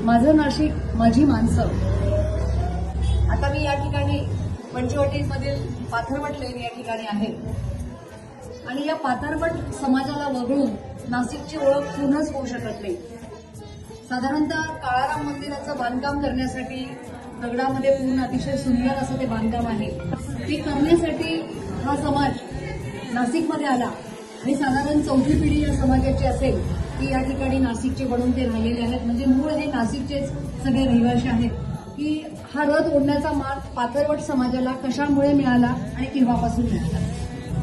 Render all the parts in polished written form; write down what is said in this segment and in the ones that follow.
माझं नाशिक, माझी माणसं. आता मी या ठिकाणी पंचवटीमधील पाथरवट लेन या ठिकाणी आहे आणि या पाथरवट समाजाला वगळून नाशिकची ओळख पूर्णच होऊ शकत नाही. साधारणतः काळाराम मंदिराचं बांधकाम करण्यासाठी दगडामध्ये पूर्ण अतिशय सुंदर असं ते बांधकाम आहे. ते करण्यासाठी हा समाज नाशिकमध्ये आला आणि साधारण चौथी पिढी या समाजाची असेल की या ठिकाणी नाशिकचे बनून ते राहिलेले आहेत. म्हणजे मूळ हे नाशिकचेच सगळे रहिवासी आहेत. की हा रथ ओढण्याचा मान पाथरवट समाजाला कशामुळे मिळाला आणि केव्हापासून मिळाला.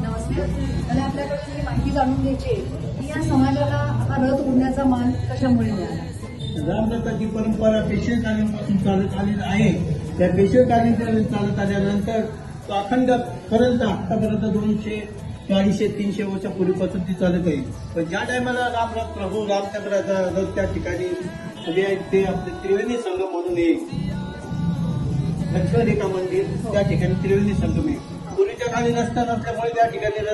नमस्ते. मला आपल्याकडून ही माहिती जाणून घ्यायची आहे की या समाजाला हा रथ ओढण्याचा मान कशामुळे मिळाला. रामदत्ताची परंपरा पेशवेकालीनपासून चालत आलेली आहे. त्या पेशवेकालीन चालत आल्यानंतर तो अखंड पर्यंत आतापर्यंत 200, 400, 300 वर्षापूर्वीपासून ती चालत आहे. पण ज्या टायमाला रामरथ प्रभू रामचंद्राचा रथ त्या ठिकाणी ते आपले त्रिवेणी संगम म्हणून एक लक्ष्मणरेखा मंदिर त्या ठिकाणी त्रिवेणी संगम आहे. पूर्वीच्या काळी रस्ता नसल्यामुळे त्या ठिकाणी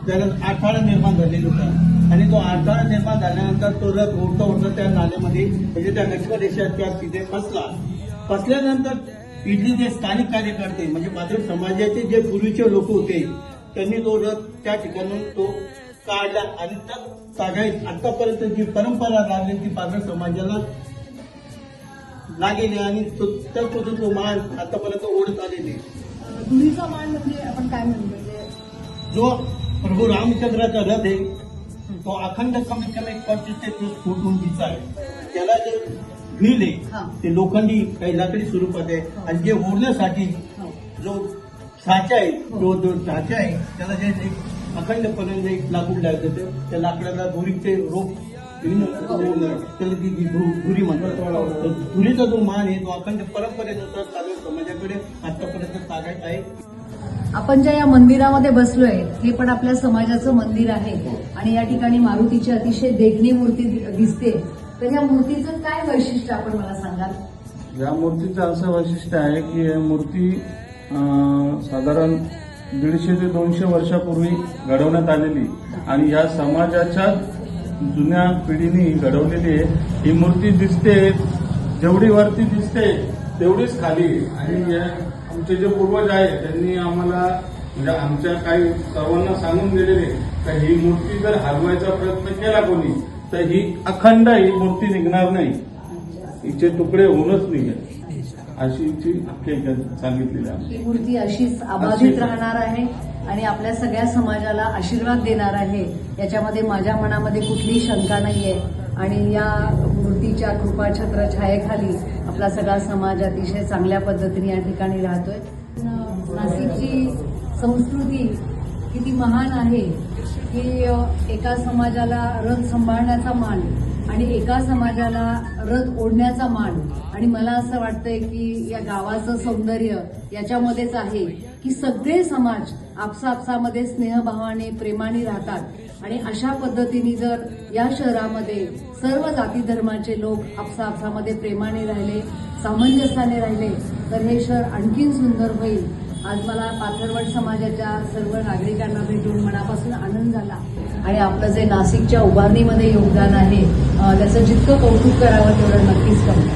त्याला आठवाडा निर्माण झालेला होता आणि तो आठवाडा निर्माण झाल्यानंतर तो रथ ओढता ओढता त्या नाल्यामध्ये म्हणजे त्या लक्ष्मणरेषेच्या तिथे फसल्यानंतर इथले जे स्थानिक कार्यकर्ते म्हणजे पाथरवट समाजाचे जे पूर्वीचे लोक होते त्यांनी तो रथ त्या ठिकाणी तो काढला आणि तागायत आतापर्यंत जी परंपरा लागली ती पाथरवट समाजाला लागेली आणि त्यापासून तो मान आतापर्यंत ओढत आलेले. धुळीचा मान म्हणजे आपण काय म्हणतो म्हणजे जो प्रभू रामचंद्राचा रथ आहे तो अखंड कमीत कमी 25 ते 30 फूट उंचीचा आहे. त्याला जे व्हील आहे ते लोखंडी काही लाकडी स्वरूपात आहे आणि जे ओढण्यासाठी जो साचा आहे जो साचा आहे त्याला जे अखंडपणे एक लाकूड लागतं त्या लाकडाला दोरीचे रोप त्याला ती धुरी म्हणतात. धुरीचा जो मान आहे तो अखंड परंपरेनुसार चालू समाजाकडे आतापर्यंत तागायत आहे. आपण ज्या या मंदिरामध्ये बसलोय हे पण आपल्या समाजाचं मंदिर आहे आणि या ठिकाणी मारुतीची अतिशय देखणी मूर्ती दिसते. तर या मूर्तीचं काय वैशिष्ट्य आपण मला सांगाल. या मूर्तीचं असं वैशिष्ट्य आहे की ही मूर्ती साधारण 150 ते 200 वर्षापूर्वी घडवण्यात आलेली आणि या समाजाच्या जुन्या पिढीने घडवलेली आहे. ही मूर्ती दिसते जेवढी वरती दिसते तेवढीच खाली आणि आमचे जे पूर्वज आहेत त्यांनी आम्हाला म्हणजे आमच्या काही सर्वांना सांगून दिलेले तर ही मूर्ती जर हलवायचा प्रयत्न केला कोणी तर ही अखंड ही मूर्ती निघणार नाही. हिचे तुकडे होऊनच निघेल अशी हिची आख्यायिका सांगितलेली आहे. ही मूर्ती अशीच अबाधित राहणार आहे आणि आपल्या सगळ्या समाजाला आशीर्वाद देणार आहे याच्यामध्ये माझ्या मनामध्ये कुठलीही शंका नाहीये. आणि या मूर्तीच्या कृपाछत्र छायेखाली आपला सगळा समाज अतिशय चांगल्या पद्धतीने या ठिकाणी राहतोय. नाशिकची संस्कृती किती महान आहे की एका समाजाला रथ सांभाळण्याचा मान आणि एका समाजाला रथ ओढण्याचा मान. आणि मला असं वाटतंय की या गावाचं सौंदर्य याच्यामध्येच आहे की सगळे समाज आपसामध्ये स्नेहभावाने प्रेमाने राहतात आणि अशा पद्धतीने जर या शहरामध्ये सर्व जाती धर्माचे लोक आपसामध्ये प्रेमाने राहिले, सामंजस्याने राहिले तर हे शहर आणखीन सुंदर होईल. आज मला पाथरवट समाजाच्या सर्व नागरिकांना भेटून मनापासून आनंद झाला आणि आपलं जे नाशिकच्या उभारणीमध्ये योगदान आहे त्याचं जितकं कौतुक करावं तेवढं नक्कीच कमी.